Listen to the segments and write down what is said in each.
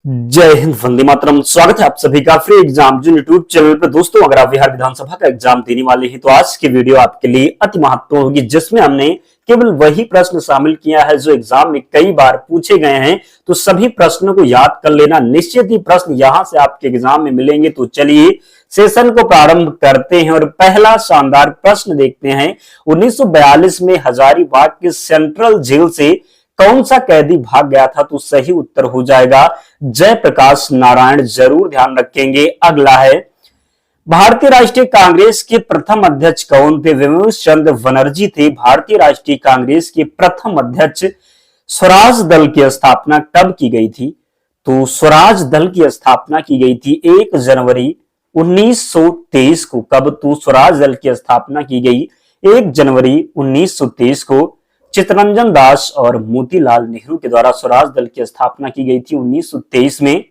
जय हिंद, वंदे मातरम। स्वागत है आप सभी का फ्री एग्जाम जो यूट्यूब चैनल पर। दोस्तों, अगर आप बिहार विधानसभा का एग्जाम देने वाले हैं तो आज की वीडियो आपके लिए अति महत्वपूर्ण होगी, जिसमें हमने केवल वही प्रश्न शामिल किया है जो एग्जाम में कई बार पूछे गए हैं। तो सभी प्रश्नों को याद कर लेना, निश्चित ही प्रश्न यहां से आपके एग्जाम में मिलेंगे। तो चलिए सेशन को प्रारंभ करते हैं और पहला शानदार प्रश्न देखते हैं। 1942 में हजारीबाग के सेंट्रल जेल से कौन सा कैदी भाग गया था? तो सही उत्तर हो जाएगा जयप्रकाश नारायण। जरूर ध्यान रखेंगे। अगला है, भारतीय राष्ट्रीय कांग्रेस के प्रथम अध्यक्ष कौन थे? विमोश चंद्र बनर्जी थे भारतीय राष्ट्रीय कांग्रेस के प्रथम अध्यक्ष। स्वराज दल की स्थापना कब की गई थी? तो स्वराज दल की स्थापना की गई थी 1 जनवरी 1923 को। कब? तो स्वराज दल की स्थापना की गई 1 जनवरी 1923 को। चित्तरंजन दास और मोतीलाल नेहरू के द्वारा स्वराज दल की स्थापना की गई थी 1923 में।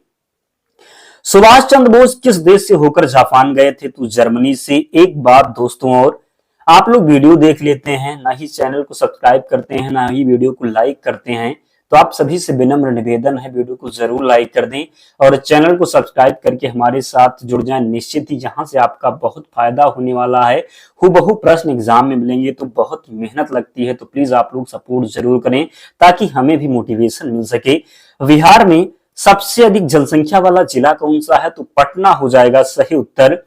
सुभाष चंद्र बोस किस देश से होकर जापान गए थे? तो जर्मनी से। एक बात दोस्तों, और आप लोग वीडियो देख लेते हैं, ना ही चैनल को सब्सक्राइब करते हैं, ना ही वीडियो को लाइक करते हैं, तो आप सभी से विनम्र निवेदन है वीडियो को जरूर लाइक कर दें और चैनल को सब्सक्राइब करके हमारे साथ जुड़ जाएं। निश्चित ही यहां से आपका बहुत फायदा होने वाला है। हूबहू प्रश्न एग्जाम में मिलेंगे तो बहुत मेहनत लगती है, तो प्लीज आप लोग सपोर्ट जरूर करें ताकि हमें भी मोटिवेशन मिल सके। बिहार में सबसे अधिक जनसंख्या वाला जिला कौन सा है? तो पटना हो जाएगा सही उत्तर।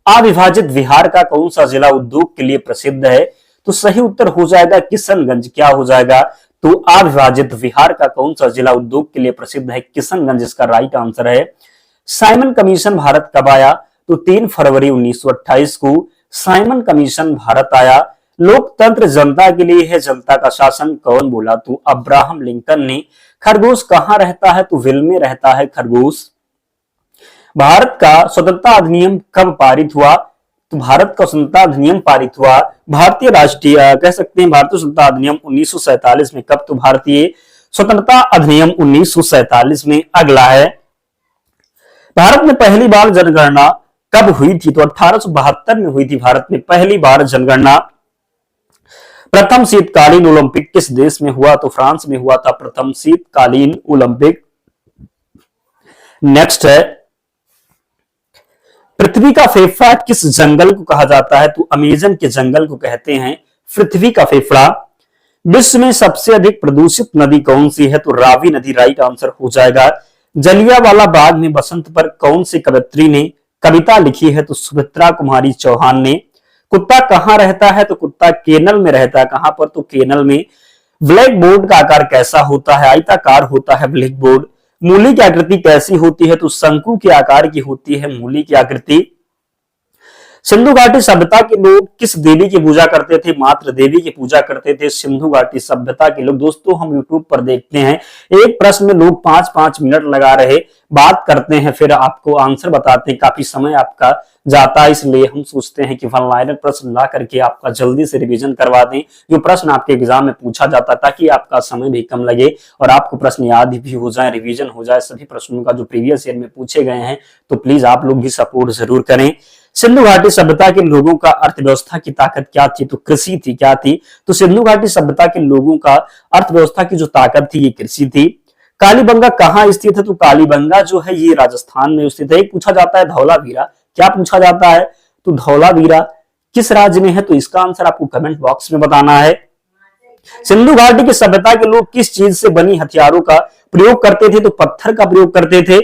अविभाजित बिहार का कौन सा जिला उद्योग के लिए प्रसिद्ध है? तो सही उत्तर हो जाएगा किशनगंज। क्या हो जाएगा? तो अविभाजित बिहार का कौन सा जिला उद्योग के लिए प्रसिद्ध है? किशनगंज इसका राइट आंसर है। साइमन कमीशन भारत कब आया? तो 3 फरवरी 1928 को साइमन कमीशन भारत आया। लोकतंत्र जनता के लिए है, जनता का शासन कौन बोला? तो अब्राहम लिंकन ने। खरगोश कहां रहता है? तो विल में रहता है खरगोश। भारत का स्वतंत्रता अधिनियम कब पारित हुआ? तो भारत का स्वतंत्रता अधिनियम पारित हुआ भारतीय राष्ट्रीय कह सकते हैं भारतीय स्वतंत्रता अधिनियम 1947 में। कब? तो भारतीय स्वतंत्रता अधिनियम 1947 में। अगला है, भारत में पहली बार जनगणना कब हुई थी? तो 1872 में हुई थी भारत में पहली बार जनगणना। प्रथम शीतकालीन ओलंपिक किस देश में हुआ? तो फ्रांस में हुआ था प्रथम शीतकालीन ओलंपिक। नेक्स्ट है, पृथ्वी का फेफड़ा किस जंगल को कहा जाता है? तो अमेजन के जंगल को कहते हैं पृथ्वी का फेफड़ा। विश्व में सबसे अधिक प्रदूषित नदी कौन सी है? तो रावी नदी राइट आंसर हो जाएगा। जलियांवाला बाग में बसंत पर कौन सी कवयित्री ने कविता लिखी है? तो सुमित्रा कुमारी चौहान ने। कुत्ता कहां रहता है? तो कुत्ता केनल में रहता है। कहां पर? तो केनल में। ब्लैक बोर्ड का आकार कैसा होता है? आयताकार होता है ब्लैक बोर्ड। मूली की आकृति कैसी होती है? तो शंकु के आकार की होती है मूली की आकृति। सिंधु घाटी सभ्यता के लोग किस देवी की पूजा करते थे? मात्र देवी की पूजा करते थे सिंधु घाटी सभ्यता के लोग। दोस्तों, हम यूट्यूब पर देखते हैं एक प्रश्न में लोग 5-5 मिनट लगा रहे बात करते हैं, फिर आपको आंसर बताते हैं, काफी समय आपका जाता है। इसलिए हम सोचते हैं कि वन लाइनर प्रश्न ला करके आपका जल्दी से रिवीजन करवा दें, जो प्रश्न आपके एग्जाम में पूछा जाता, ताकि आपका समय भी कम लगे और आपको प्रश्न याद भी हो जाए, रिवीजन हो जाए सभी प्रश्नों का जो प्रीवियस ईयर में पूछे गए हैं। तो प्लीज आप लोग भी सपोर्ट जरूर करें। सिंधु घाटी सभ्यता के लोगों का अर्थव्यवस्था की ताकत क्या थी? तो कृषि थी। क्या थी? तो सिंधु घाटी सभ्यता के लोगों का अर्थव्यवस्था की जो ताकत थी ये कृषि थी। कालीबंगा कहाँ स्थित है? तो कालीबंगा जो है ये राजस्थान में स्थित है। एक पूछा जाता है धौलावीरा, क्या पूछा जाता है? तो धौलावीरा किस राज्य में है? तो इसका आंसर आपको कमेंट बॉक्स में बताना है। सिंधु घाटी की सभ्यता के लोग किस चीज से बनी हथियारों का प्रयोग करते थे? तो पत्थर का प्रयोग करते थे।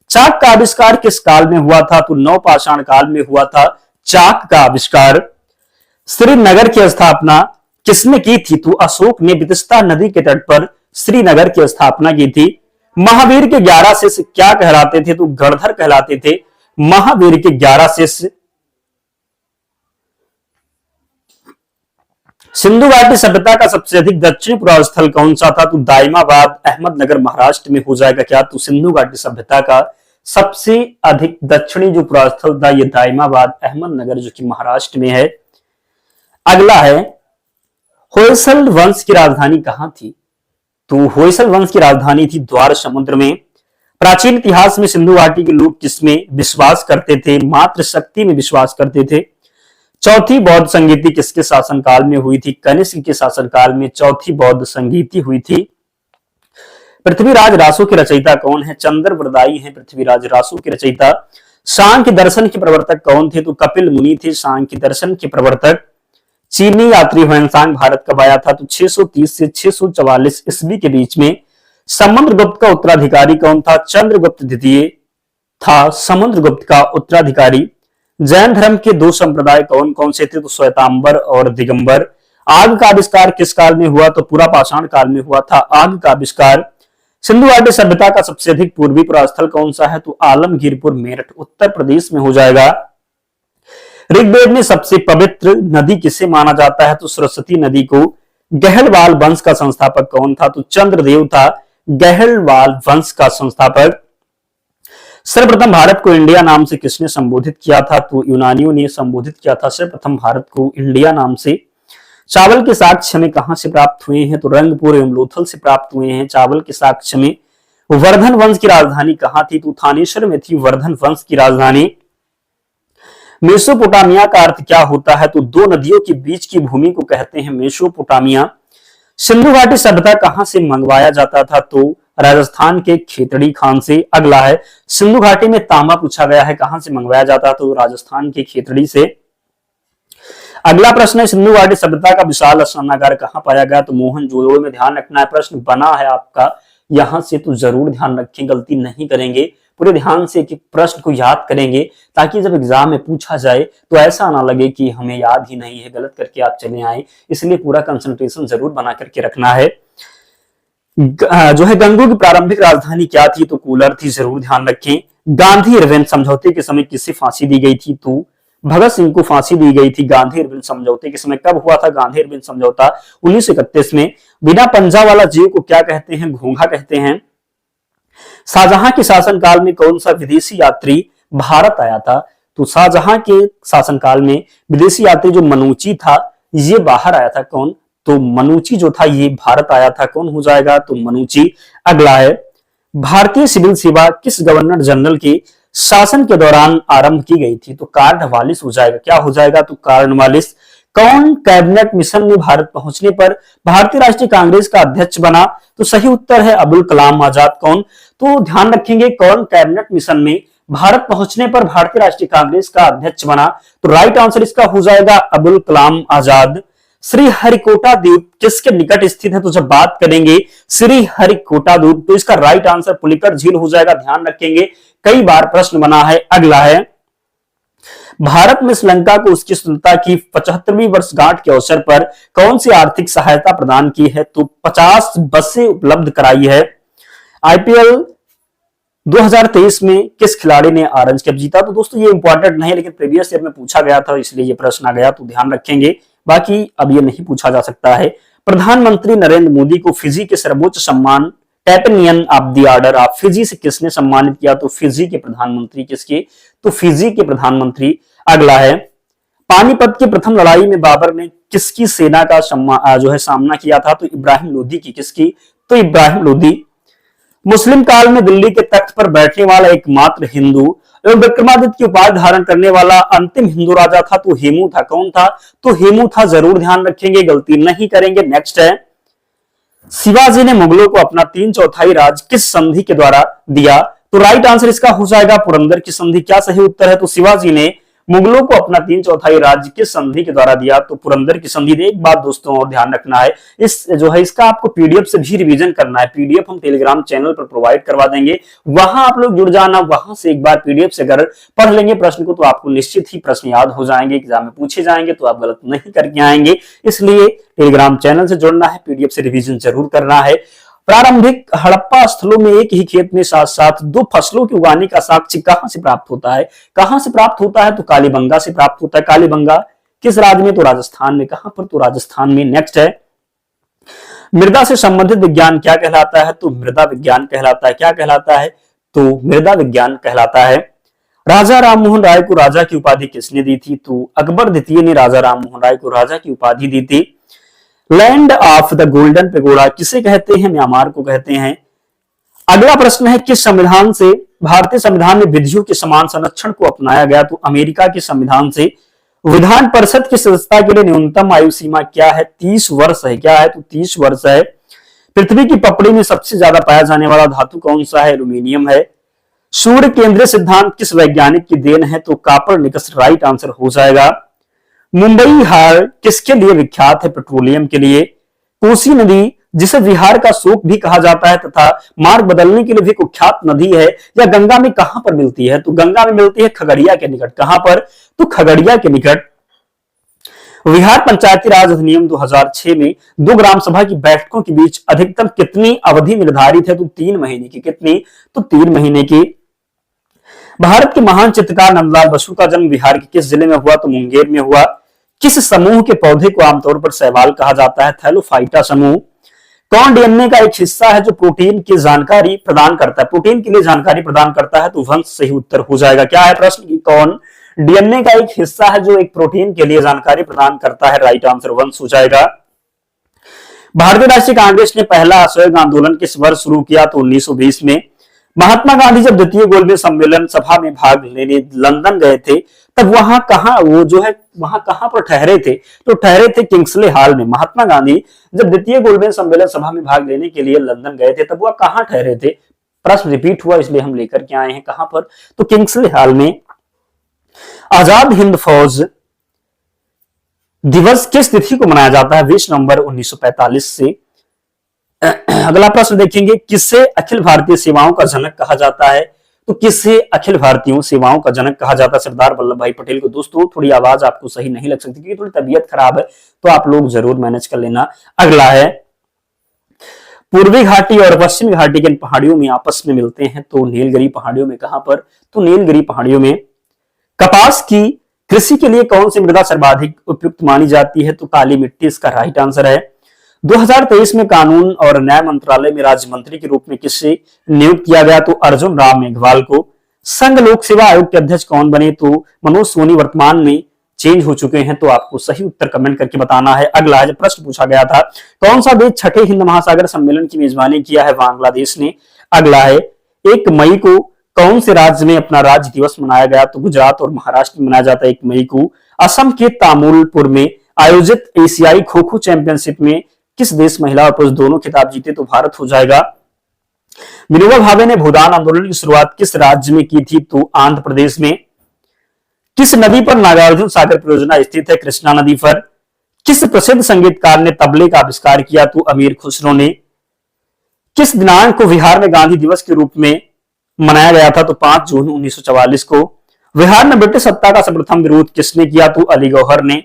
चाक का आविष्कार किस काल में हुआ था? तो नवपाषाण काल में हुआ था चाक का आविष्कार। श्रीनगर की स्थापना किसने की थी? तो अशोक ने वितस्ता नदी के तट पर श्रीनगर की स्थापना की थी। महावीर के 11 शिष्य क्या कहलाते थे? तो गणधर कहलाते थे महावीर के 11 शिष्य। सिंधु घाटी सभ्यता का सबसे अधिक दक्षिणी पुरातन स्थल कौन सा था? तो दाइमाबाद अहमदनगर महाराष्ट्र में हो जाएगा। क्या? तो सिंधु घाटी सभ्यता का सबसे अधिक दक्षिणी जो पुरातन स्थल था ये दाइमाबाद अहमदनगर जो कि महाराष्ट्र में है। अगला है, होयसल वंश की राजधानी कहां थी? तो होयसल वंश की राजधानी थी द्वार समुद्र में। प्राचीन इतिहास में सिंधु घाटी के लोग किसमें विश्वास करते थे? मात्र शक्ति में विश्वास करते थे। चौथी बौद्ध संगीति किसके शासनकाल में हुई थी? कनिष्क के शासनकाल में चौथी बौद्ध संगीति हुई थी। पृथ्वीराज रासो के रचयिता कौन है? चंद्रवरदायी हैं पृथ्वीराज रासो के रचयिता। सांख्य दर्शन के प्रवर्तक कौन थे? तो कपिल मुनि थे सांख्य दर्शन के प्रवर्तक। चीनी यात्री ह्वेनसांग भारत कब आया था? तो 630 से 644 ईस्वी के बीच में। समुद्रगुप्त का उत्तराधिकारी कौन था? चंद्रगुप्त द्वितीय था समुद्रगुप्त का उत्तराधिकारी। जैन धर्म के दो संप्रदाय कौन कौन से थे? तो श्वेतांबर और दिगंबर। आग का आविष्कार किस काल में हुआ? तो पूरा पाषाण काल में हुआ था आग का आविष्कार। सिंधु घाटी सभ्यता का सबसे अधिक पूर्वी प्रस्थल कौन सा है? तो आलमगीरपुर मेरठ उत्तर प्रदेश में हो जाएगा। ऋग्वेद में सबसे पवित्र नदी किसे माना जाता है? तो सरस्वती नदी को। गहलवाल वंश का संस्थापक कौन था? तो चंद्रदेव था गहलवाल वंश का संस्थापक। सर्वप्रथम भारत को इंडिया नाम से किसने संबोधित किया था? तो यूनानियों ने संबोधित किया था सर्वप्रथम भारत को इंडिया नाम से। चावल के साक्ष्य हमें कहां से प्राप्त हुए हैं? तो रंगपुर एवं लोथल से प्राप्त हुए हैं चावल के साक्ष्य में। वर्धन वंश की राजधानी कहां थी? तो थानेश्वर में थी वर्धन वंश की राजधानी। मेसोपोटामिया का अर्थ क्या होता है? तो दो नदियों के बीच की भूमि को कहते हैं मेसोपोटामिया। सिंधु घाटी सभ्यता कहां से मंगवाया जाता था? तो राजस्थान के खेतड़ी खान से। अगला है सिंधु घाटी में तांबा पूछा गया है कहां से मंगवाया जाता? तो राजस्थान के खेतड़ी से। अगला प्रश्न है सिंधु घाटी सभ्यता का विशाल स्नानागार कहां पाया गया? तो मोहनजोदड़ो में। ध्यान रखना है प्रश्न बना है आपका यहां से, तो जरूर ध्यान रखें, गलती नहीं करेंगे, पूरे ध्यान से कि प्रश्न को याद करेंगे ताकि जब एग्जाम में पूछा जाए तो ऐसा ना लगे कि हमें याद ही नहीं है, गलत करके आप चले आए। इसलिए पूरा कंसंट्रेशन जरूर बना करके रखना है। जो है गंगो की प्रारंभिक राजधानी क्या थी? तो कूलर थी, जरूर ध्यान रखें। गांधी इरविन समझौते के समय किसे फांसी दी गई थी? तो भगत सिंह को फांसी दी गई थी गांधी इरविन समझौते के समय। कब हुआ था गांधी इरविन समझौता? 1931 में। बिना पंजा वाला जीव को क्या कहते हैं? घोंघा कहते हैं। शाहजहां के शासनकाल में कौन सा विदेशी यात्री भारत आया था? तो शाहजहां के शासनकाल में विदेशी यात्री जो मनूची था ये बाहर आया था। कौन? तो मनूची जो था ये भारत आया था। कौन हो जाएगा? तो मनूची। अगला है भारतीय सिविल सेवा किस गवर्नर जनरल के शासन के दौरान आरंभ की गई थी? तो कार्नवालिस हो जाएगा। क्या हो जाएगा? तो कार्नवालिस। कौन कैबिनेट मिशन में भारत पहुंचने पर भारतीय राष्ट्रीय कांग्रेस का अध्यक्ष बना? तो सही उत्तर है अबुल कलाम आजाद। कौन? तो ध्यान रखेंगे कौन कैबिनेट मिशन में भारत पहुंचने पर भारतीय राष्ट्रीय कांग्रेस का अध्यक्ष बना? तो राइट आंसर इसका हो जाएगा अबुल कलाम आजाद। श्रीहरिकोटा द्वीप किसके निकट स्थित है? तो जब बात करेंगे श्रीहरिकोटा द्वीप तो इसका राइट आंसर पुलिकर झील हो जाएगा। ध्यान रखेंगे कई बार प्रश्न बना है। अगला है भारत में श्रीलंका को उसकी स्वतंत्रता की 75वीं वर्षगांठ के अवसर पर कौन सी आर्थिक सहायता प्रदान की है? तो 50 बसें उपलब्ध कराई है। आईपीएल 2023 में किस खिलाड़ी ने ऑरेंज कैप जीता? तो दोस्तों ये इंपॉर्टेंट नहीं है लेकिन प्रीवियस ईयर में पूछा गया था इसलिए ये प्रश्न आ गया, तो ध्यान रखेंगे। बाकी अब ये नहीं पूछा जा सकता है। प्रधानमंत्री नरेंद्र मोदी को फिजी के सर्वोच्च सम्मान companion of the order of Fiji से किसने सम्मानित किया? तो फिजी के प्रधानमंत्री। किसके? तो फिजी के प्रधानमंत्री। अगला है पानीपत की प्रथम लड़ाई में बाबर ने किसकी सेना का जो है सामना किया था? तो इब्राहिम लोदी की। किसकी? तो इब्राहिम लोदी। मुस्लिम काल में दिल्ली के तख्त पर बैठने वाला एकमात्र हिंदू एवं विक्रमादित्य की उपाधि धारण करने वाला अंतिम हिंदू राजा था? तो हेमू था। कौन था? तो हेमू था। जरूर ध्यान रखेंगे, गलती नहीं करेंगे। नेक्स्ट है शिवाजी ने मुगलों को अपना 3/4 राज किस संधि के द्वारा दिया? तो राइट आंसर इसका हो जाएगा पुरंदर की संधि। क्या सही उत्तर है? तो शिवाजी ने मुगलों को अपना 3/4 राज्य किस संधि के द्वारा दिया? तो पुरंदर की संधि। एक बात दोस्तों और ध्यान रखना है, इस जो है इसका आपको पीडीएफ से भी रिवीजन करना है। पीडीएफ हम टेलीग्राम चैनल पर प्रोवाइड करवा देंगे, वहां आप लोग जुड़ जाना। वहां से एक बार पीडीएफ से अगर पढ़ लेंगे प्रश्न को तो आपको निश्चित ही प्रश्न याद हो जाएंगे, एग्जाम में पूछे जाएंगे तो आप गलत नहीं करके आएंगे। इसलिए टेलीग्राम चैनल से जुड़ना है, पीडीएफ से रिवीजन जरूर करना है। प्रारंभिक हड़प्पा स्थलों में एक ही खेत में साथ साथ 2 फसलों के उगाने का साक्ष्य कहां से प्राप्त होता है? कहां से प्राप्त होता है? तो कालीबंगा से प्राप्त होता है। कालीबंगा किस राज्य में? तो राजस्थान में। कहां पर? तो राजस्थान में। नेक्स्ट है मृदा से संबंधित विज्ञान क्या कहलाता है? तो मृदा विज्ञान कहलाता है। क्या कहलाता है? तो मृदा विज्ञान कहलाता है। राजा राममोहन राय को राजा की उपाधि किसने दी थी? तो अकबर द्वितीय ने राजा राममोहन राय को राजा की उपाधि दी थी। Land of the golden pagoda किसे कहते हैं? म्यांमार को कहते हैं। अगला प्रश्न है किस संविधान से भारतीय संविधान में विधियों के समान संरक्षण को अपनाया गया? तो अमेरिका के संविधान से। विधान परिषद की सदस्यता के लिए न्यूनतम आयु सीमा क्या है? 30 वर्ष है। क्या है? तो 30 वर्ष है। पृथ्वी की पपड़ी में सबसे ज्यादा पाया जाने वाला धातु कौन सा है? एल्यूमिनियम है। सूर्य केंद्रीय सिद्धांत किस वैज्ञानिक की देन है? तो कापरनिकस राइट आंसर हो जाएगा। मुंबई हार किसके लिए विख्यात है? पेट्रोलियम के लिए। कोसी नदी जिसे विहार का शोक भी कहा जाता है तथा मार्ग बदलने के लिए भी कुख्यात नदी है, या गंगा में कहां पर मिलती है? तो गंगा में मिलती है खगड़िया के निकट। कहां पर? तो खगड़िया के निकट। विहार पंचायती राज अधिनियम 2006 में दो ग्राम सभा की बैठकों के बीच अधिकतम कितनी अवधि निर्धारित है? तो 3 महीने की। कितनी? तो 3 महीने की। भारत के महान चित्रकार नंदलाल बसु का जन्म बिहार के किस जिले में हुआ? तो मुंगेर में हुआ। किस समूह के पौधे को आमतौर पर शैवाल कहा जाता है? थैलोफाइटा समूह। कौन डीएनए का एक हिस्सा है जो प्रोटीन की जानकारी प्रदान करता है? प्रोटीन के लिए जानकारी प्रदान करता है। तो वंश सही उत्तर हो जाएगा। क्या है प्रश्न की कौन डीएनए का एक हिस्सा है जो एक प्रोटीन के लिए जानकारी प्रदान करता है? राइट आंसर वंश हो जाएगा। भारतीय राष्ट्रीय कांग्रेस ने पहला असहयोग आंदोलन किस वर्ष शुरू किया? तो 1920 में। महात्मा गांधी जब द्वितीय गोलमेज सम्मेलन सभा में भाग लेने लंदन गए थे तब वहां कहां पर ठहरे थे? तो ठहरे थे किंग्सले हॉल में। महात्मा गांधी जब द्वितीय गोलमेज सम्मेलन सभा में भाग लेने के लिए लंदन गए थे तब वह कहां ठहरे थे? प्रश्न रिपीट हुआ इसलिए हम लेकर के आए हैं। कहां पर? तो किंग्सले हॉल में। आजाद हिंद फौज दिवस किस तिथि को मनाया जाता है? 20 नवंबर 1945 से। अगला प्रश्न देखेंगे, किसे अखिल भारतीय सेवाओं का जनक कहा जाता है? तो किसे अखिल भारतीय सेवाओं का जनक कहा जाता है? सरदार वल्लभ भाई पटेल को। दोस्तों थोड़ी आवाज आपको सही नहीं लग सकती क्योंकि थोड़ी तबीयत खराब है, तो आप लोग जरूर मैनेज कर लेना। अगला है, पूर्वी घाटी और पश्चिमी घाटी के पहाड़ियों में आपस में मिलते हैं तो नीलगिरी पहाड़ियों में। कहां पर? तो नीलगिरी पहाड़ियों में। कपास की कृषि के लिए कौन सी मृदा सर्वाधिक उपयुक्त मानी जाती है? तो काली मिट्टी इसका राइट आंसर है। 2023 में कानून और न्याय मंत्रालय में राज्य मंत्री के रूप में किसे नियुक्त किया गया? तो अर्जुन राम मेघवाल को। संघ लोक सेवा आयोग के अध्यक्ष कौन बने? तो मनोज सोनी वर्तमान में चेंज हो चुके हैं। तो आपको सही उत्तर कमेंट करके बताना है। अगला है, प्रश्न पूछा गया था कौन सा देश छठे हिंद महासागर सम्मेलन की मेजबानी किया है? बांग्लादेश ने। अगला है, 1 मई को कौन से राज्य में अपना राज्य दिवस मनाया गया? तो गुजरात और महाराष्ट्र में मनाया जाता है 1 मई को। असम के तामुलपुर में आयोजित एशियाई खो खो चैंपियनशिप में किस देश महिला और पुरुष दोनों खिताब जीते? तो भारत हो जाएगा। विनोबा भावे ने भूदान आंदोलन की शुरुआत किस राज्य में की थी? तो आंध्र प्रदेश में। किस नदी पर नागार्जुन सागर परियोजना स्थित है? कृष्णा नदी पर। किस प्रसिद्ध संगीतकार ने तबले का आविष्कार किया? तो अमीर खुसरो ने। किस दिनांक को बिहार में गांधी दिवस के रूप में मनाया गया था? तो 5 जून 1944 को। बिहार में ब्रिटिश सत्ता का सर्वप्रथम विरोध किसने किया? तो अली गौहर ने।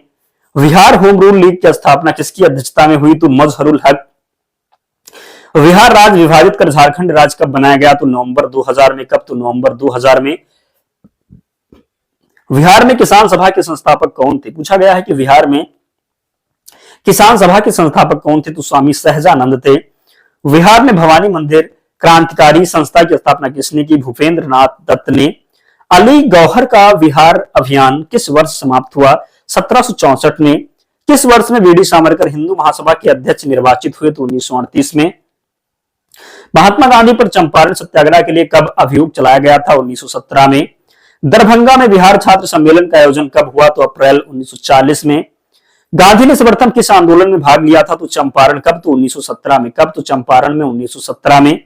बिहार होम रूल लीग की स्थापना किसकी अध्यक्षता में हुई? तो मजहरुल हक। बिहार राज्य विभाजित कर झारखंड राज्य कब बनाया गया? तो नवंबर 2000 में। कब? तो नवंबर 2000 में। बिहार में किसान सभा के संस्थापक कौन थे? पूछा गया है कि बिहार में किसान सभा के संस्थापक कौन थे? तो स्वामी सहजानंद थे। बिहार में भवानी मंदिर क्रांतिकारी संस्था की स्थापना किसने की? भूपेंद्र नाथ दत्त ने। अली गौहर का बिहार अभियान किस वर्ष समाप्त हुआ? 1764 में। किस वर्ष में बीडी सावरकर हिंदू महासभा के अध्यक्ष निर्वाचित हुए? तो 1938 में। महात्मा गांधी पर चंपारण सत्याग्रह के लिए कब अभियोग चलाया गया था? 1917 में। दरभंगा में बिहार छात्र सम्मेलन का आयोजन कब हुआ? तो अप्रैल 1940 में। गांधी ने सर्वप्रथम किस आंदोलन में भाग लिया था? तो चंपारण। कब? तो 1917 में। कब? तो चंपारण में 1917 में।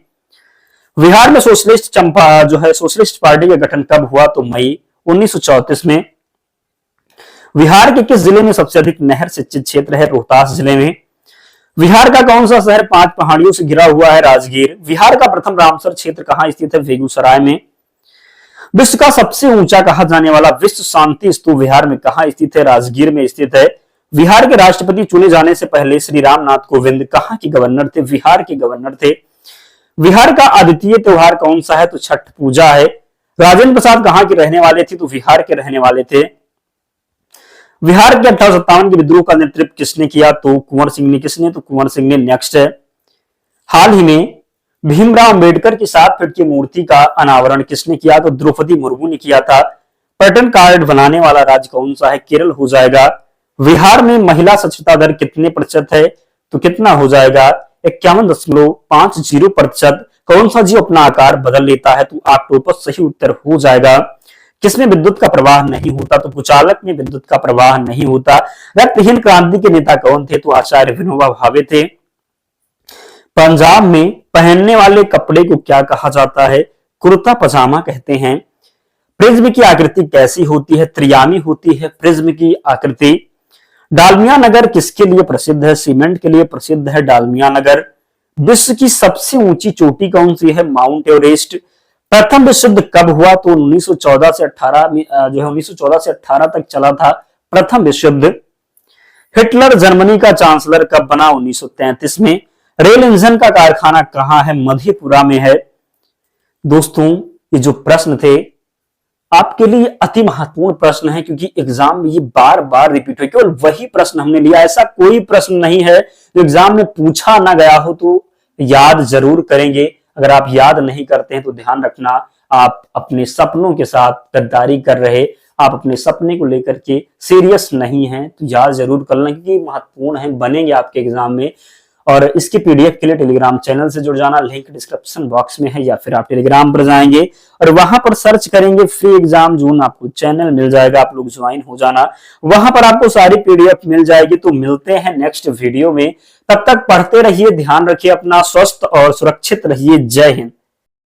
बिहार में सोशलिस्ट पार्टी का गठन कब हुआ? तो मई 1934 में। बिहार के किस जिले में सबसे अधिक नहर सिंचित क्षेत्र है? रोहतास जिले में। बिहार का कौन सा शहर 5 पहाड़ियों से घिरा हुआ है? राजगीर। बिहार का प्रथम रामसर क्षेत्र कहां स्थित है? बेगूसराय में। विश्व का सबसे ऊंचा कहा जाने वाला विश्व शांति स्तूप बिहार में कहां स्थित है? राजगीर में स्थित है। बिहार के राष्ट्रपति चुने जाने से पहले श्री रामनाथ कोविंद कहां के गवर्नर थे? बिहार के गवर्नर थे। बिहार का अद्वितीय त्योहार कौन सा है? तो छठ पूजा है। राजेंद्र प्रसाद कहां के रहने वाले थे? तो बिहार के रहने वाले थे। बिहार के 1857 के विद्रोह का नेतृत्व किसने किया? तो कुंवर सिंह ने। किसने? तो कुंवर सिंह ने। नेक्स्ट है, हाल ही में भीमराव अंबेडकर की 7 फीट की मूर्ति का अनावरण किसने किया? तो द्रौपदी मुर्मू ने किया था। पर्यटन कार्ड बनाने वाला राज्य कौन सा है? केरल हो जाएगा। बिहार में महिला साक्षरता दर कितने प्रतिशत है? तो कितना हो जाएगा? 51.50%। कौन सा जीव अपना आकार बदल लेता है? तो ऑक्टोपस सही उत्तर हो जाएगा। किसमें विद्युत का प्रवाह नहीं होता? तो कुचालक में विद्युत का प्रवाह नहीं होता। रक्तहीन क्रांति के नेता कौन थे? तो आचार्य विनोबा भावे थे। पंजाब में पहनने वाले कपड़े को क्या कहा जाता है? कुर्ता पजामा कहते हैं। प्रिज्म की आकृति कैसी होती है? त्रियामी होती है प्रिज्म की आकृति। डालमिया नगर किसके लिए प्रसिद्ध है? सीमेंट के लिए प्रसिद्ध है डालमिया नगर। विश्व की सबसे ऊंची चोटी कौन सी है? Mount Everest. प्रथम विश्व युद्ध कब हुआ? तो 1914 से 18 में जो है 1914 से 18 तक चला था प्रथम विश्व युद्ध। हिटलर जर्मनी का चांसलर कब बना? 1933 में। रेल इंजन का कारखाना कहां है? मधेपुरा में है। दोस्तों, ये जो प्रश्न थे आपके लिए अति महत्वपूर्ण प्रश्न है, क्योंकि एग्जाम में ये बार बार रिपीट हो, केवल वही प्रश्न हमने लिया, ऐसा कोई प्रश्न नहीं है जो एग्जाम में पूछा ना गया हो। तो याद जरूर करेंगे। अगर आप याद नहीं करते हैं तो ध्यान रखना, आप अपने सपनों के साथ गद्दारी कर रहे, आप अपने सपने को लेकर के सीरियस नहीं हैं, तो याद जरूर कर लें, क्योंकि महत्वपूर्ण है, बनेंगे आपके एग्जाम में। और इसके पीडीएफ के लिए टेलीग्राम चैनल से जुड़ जाना, लिंक डिस्क्रिप्शन बॉक्स में है, या फिर आप टेलीग्राम पर जाएंगे और वहां पर सर्च करेंगे फ्री एग्जाम जोन, आपको चैनल मिल जाएगा, आप लोग ज्वाइन हो जाना, वहां पर आपको सारी पीडीएफ मिल जाएगी। तो मिलते हैं नेक्स्ट वीडियो में, तब तक पढ़ते रहिए, ध्यान रखिए अपना, स्वस्थ और सुरक्षित रहिए। जय हिंद।